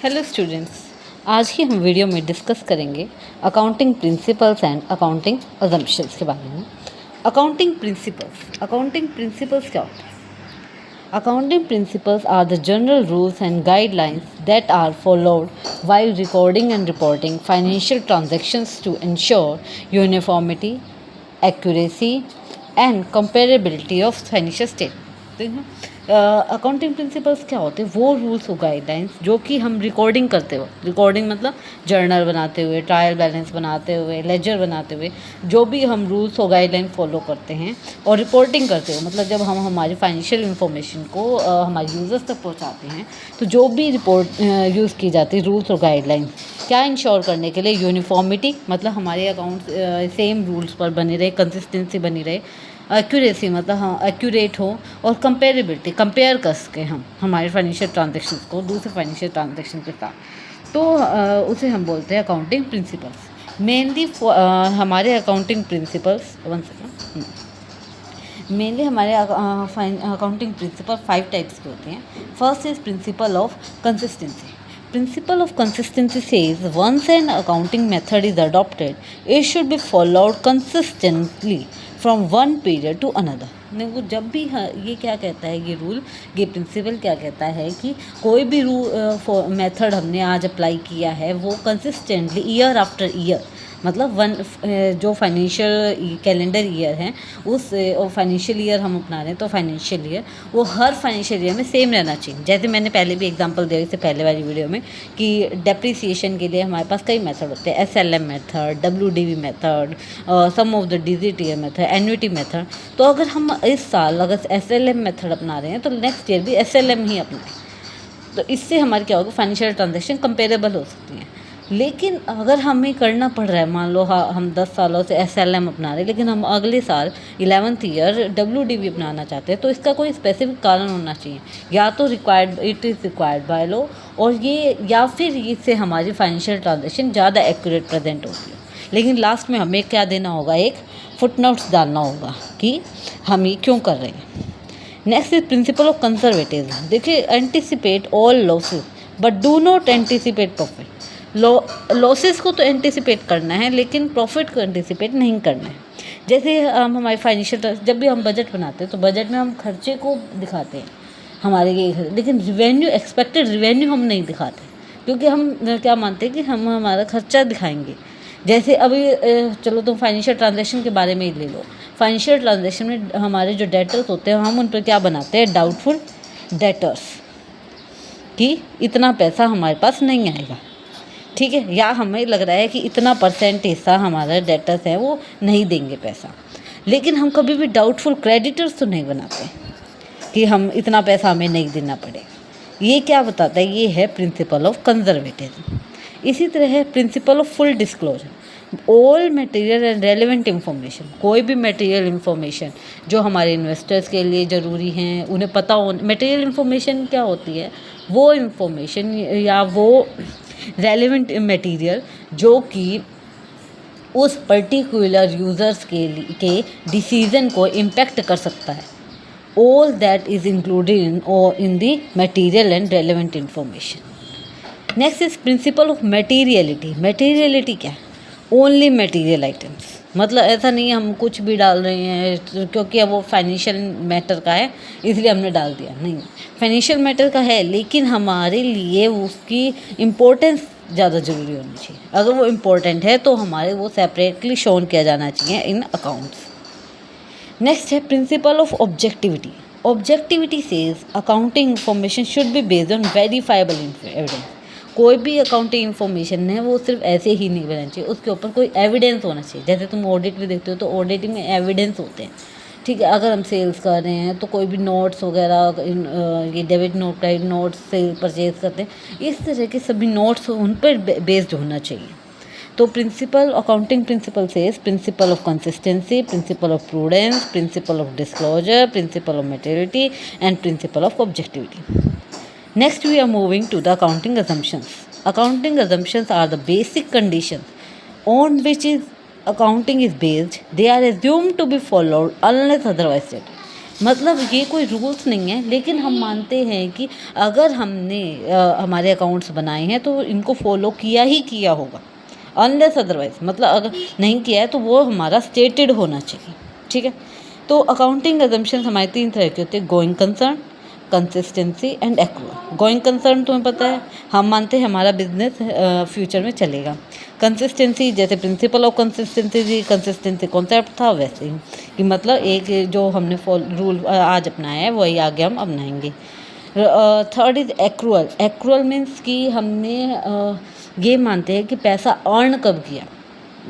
Hello students, आज की हम वीडियो में डिस्कस करेंगे accounting principles and accounting assumptions के बारे में। अकाउंटिंग प्रिंसिपल्स क्या होते हैं? Accounting principles are the general rules and guidelines that are followed while recording and reporting financial transactions to ensure uniformity, accuracy and comparability of financial statements। Accounting principles क्या होते हैं? वो रूल्स और guidelines जो कि हम रिकॉर्डिंग करते हुए, रिकॉर्डिंग मतलब जर्नल बनाते हुए, ट्रायल बैलेंस बनाते हुए, लेजर बनाते हुए, जो भी हम रूल्स और गाइडलाइन फॉलो करते हैं और रिपोर्टिंग करते हुए, मतलब जब हम हमारी फाइनेंशियल इंफॉर्मेशन को हमारे यूज़र्स तक पहुंचाते हैं, तो जो भी रिपोर्ट यूज़ की जाती है रूल्स और गाइडलाइंस क्या इंश्योर करने के लिए? यूनिफॉर्मिटी, मतलब हमारे अकाउंट सेम रूल्स पर बने रहे, कंसिस्टेंसी बनी रहे। एक्यूरेसी मतलब हाँ एक्यूरेट हो, और कंपेरेबिलिटी, कंपेयर कर सकें हम हमारे फाइनेंशियल ट्रांजेक्शन को दूसरे फाइनेंशियल ट्रांजेक्शन के साथ। तो उसे हम बोलते हैं अकाउंटिंग प्रिंसिपल्स। मेनली हमारे अकाउंटिंग प्रिंसिपल्स मेनली हमारे अकाउंटिंग प्रिंसिपल 5 टाइप्स के होते हैं। First is principle of consistency. Principle of consistency says once an accounting method is adopted, it should be followed consistently from one period to another। देखो जब भी ये क्या कहता है, ये रूल, ये प्रिंसिपल क्या कहता है कि कोई भी मेथड हमने आज अप्लाई किया है वो कंसिस्टेंटली ईयर आफ्टर ईयर, मतलब जो फाइनेंशियल कैलेंडर ईयर है उस फाइनेंशियल ईयर हम अपना रहे हैं, तो फाइनेंशियल ईयर वो हर फाइनेंशियल ईयर में सेम रहना चाहिए। जैसे मैंने पहले भी एग्जांपल दिया इससे पहले वाली वीडियो में कि डेप्रिसिएशन के लिए हमारे पास कई मेथड होते हैं, SLM method, WDV method, sum of the digit year method, annuity method. तो अगर हम इस साल अगर SLM मेथड अपना रहे हैं तो नेक्स्ट ईयर भी SLM ही अपनाएं, तो इससे हमारे क्या होगा, फाइनेंशियल ट्रांजेक्शन कंपेरेबल हो सकती हैं। लेकिन अगर हमें करना पड़ रहा है, मान लो हम 10 सालों से SLM अपना रहे हैं, लेकिन हम अगले साल 11th ईयर WDV अपनाना चाहते हैं, तो इसका कोई स्पेसिफिक कारण होना चाहिए, या तो it is required by law, और ये या फिर इससे हमारी फाइनेंशियल ट्रांजेक्शन ज़्यादा एक्यूरेट प्रेजेंट होती है। लेकिन लास्ट में हमें क्या देना होगा, एक फुटनोट्स डालना होगा कि हम ये क्यों कर रहे हैं। Next is principle of conservatism. देखिए, anticipate all losses but do not anticipate profit. Losses को तो एंटिसिपेट करना है, लेकिन प्रॉफिट को एंटिसिपेट नहीं करना है। जैसे हम हमारे फाइनेंशियल, जब भी हम बजट बनाते हैं तो बजट में हम खर्चे को दिखाते हैं हमारे ये, लेकिन रिवेन्यू, एक्सपेक्टेड रिवेन्यू हम नहीं दिखाते, क्योंकि हम क्या मानते हैं कि हम हमारा खर्चा दिखाएंगे। जैसे अभी चलो तुम फाइनेंशियल ट्रांजेक्शन के बारे में ही ले लो। फाइनेंशियल ट्रांजेक्शन में हमारे जो डेटर्स होते हैं हम उन पर क्या बनाते हैं, डाउटफुल डेटर्स, कि इतना पैसा हमारे पास नहीं आएगा, ठीक है, या हमें लग रहा है कि इतना परसेंट हिस्सा हमारा डेटर्स है वो नहीं देंगे पैसा। लेकिन हम कभी भी डाउटफुल क्रेडिटर्स तो नहीं बनाते कि हम इतना पैसा हमें नहीं देना पड़ेगा। ये क्या बताता है, ये है प्रिंसिपल ऑफ कंजर्वेटिज्म। इसी तरह है principle of full disclosure. All material and relevant information, कोई भी मटेरियल इंफॉर्मेशन जो हमारे इन्वेस्टर्स के लिए ज़रूरी हैं उन्हें पता हो। मटेरियल इंफॉर्मेशन क्या होती है, वो इंफॉर्मेशन या वो रेलिवेंट मटेरियल जो कि उस पर्टिकुलर यूज़र्स के डिसीजन को इम्पेक्ट कर सकता है। All that is included in the material and relevant information. Next is principle of materiality. Materiality क्या है, ओनली मटेरियल आइटम्स, मतलब ऐसा नहीं है हम कुछ भी डाल रहे हैं क्योंकि अब वो फाइनेंशियल मैटर का है इसलिए हमने डाल दिया, नहीं, फाइनेंशियल मैटर का है लेकिन हमारे लिए उसकी इम्पोर्टेंस ज़्यादा ज़रूरी होनी चाहिए। अगर वो इम्पोर्टेंट है तो हमारे वो सेपरेटली शोन किया जाना चाहिए इन अकाउंट्स। नेक्स्ट है principal of objectivity. Objectivity says accounting information should be based on verifiable evidence. कोई भी अकाउंटिंग इन्फॉर्मेशन है वो सिर्फ ऐसे ही नहीं बनना चाहिए, उसके ऊपर कोई एविडेंस होना चाहिए। जैसे तुम ऑडिट में देखते हो तो ऑडिटिंग में एविडेंस होते हैं, ठीक है। अगर हम सेल्स कर रहे हैं तो कोई भी नोट्स वगैरह, ये debit note, credit notes, cell purchase करते हैं, इस तरह के सभी नोट्स उन पर बेस्ड होना चाहिए। तो principle, accounting principle says principle of consistency, principle of prudence, principle of disclosure, principle of materiality and principle of objectivity. Next, we are moving to the accounting assumptions. Accounting assumptions are the basic conditions on which accounting is based. They are assumed to be followed unless otherwise stated. मतलब ये कोई rules नहीं है, लेकिन हम मानते हैं कि अगर हमने हमारे अकाउंट्स बनाए हैं तो इनको फॉलो किया ही किया होगा, अनलेस अदरवाइज, मतलब अगर नहीं किया है तो वो हमारा स्टेटेड होना चाहिए, ठीक है। तो अकाउंटिंग अजम्पशंस हमारे 3 तरह के होते हैं: going concern, consistency and accrual. Going concern तुम्हें पता है, हम मानते हैं हमारा बिजनेस फ्यूचर में चलेगा। कंसिस्टेंसी जैसे प्रिंसिपल ऑफ कंसिस्टेंसी कॉन्सेप्ट था वैसे ही, कि मतलब एक जो हमने रूल आज अपनाया है वही आगे हम अपनाएंगे। Third is accrual. Accrual means कि हमने ये मानते हैं कि पैसा अर्न कब किया,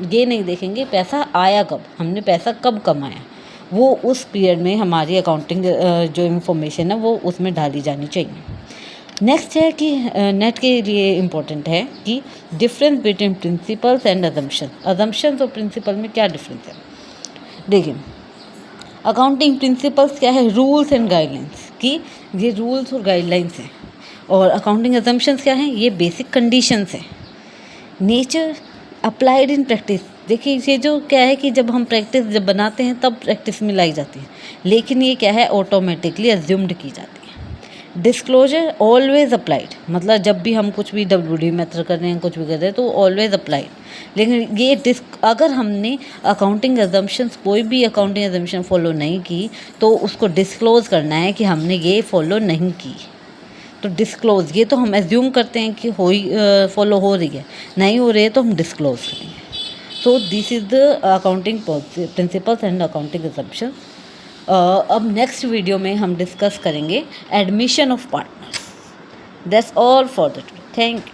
ये नहीं देखेंगे पैसा आया कब, हमने पैसा कब कमाया, वो उस पीरियड में हमारी अकाउंटिंग जो इन्फॉर्मेशन है वो उसमें डाली जानी चाहिए। नेक्स्ट है कि नेट के लिए इम्पोर्टेंट है कि difference between principles and assumption. Assumptions और प्रिंसिपल में क्या डिफरेंस है, देखिए। अकाउंटिंग प्रिंसिपल्स क्या है, रूल्स एंड गाइडलाइंस, कि ये रूल्स और गाइडलाइंस हैं। और अकाउंटिंग अजम्पशंस क्या हैं, ये बेसिक कंडीशंस हैं। नेचर अप्लाइड इन प्रैक्टिस, देखिए ये जो क्या है कि जब हम प्रैक्टिस जब बनाते हैं तब प्रैक्टिस में लाई जाती है, लेकिन ये क्या है ऑटोमेटिकली अज्यूम्ड की जाती है। डिस्क्लोजर ऑलवेज अप्लाइड, मतलब जब भी हम कुछ भी WD मेथड कर रहे हैं, कुछ भी कर रहे हैं तो ऑलवेज अप्लाइड, लेकिन ये अगर हमने अकाउंटिंग अजम्पशंस कोई भी अकाउंटिंग अजम्पशन फॉलो नहीं की तो उसको डिस्क्लोज करना है कि हमने ये फॉलो नहीं की। तो डिस्क्लोज, ये तो हम एज्यूम करते हैं कि फॉलो हो रही है, नहीं हो रही है तो हम डिस्क्लोज करेंगे। So this is the accounting principles and accounting assumption. अब नेक्स्ट वीडियो में हम डिस्कस करेंगे admission of partners. That's all for the today, thank you.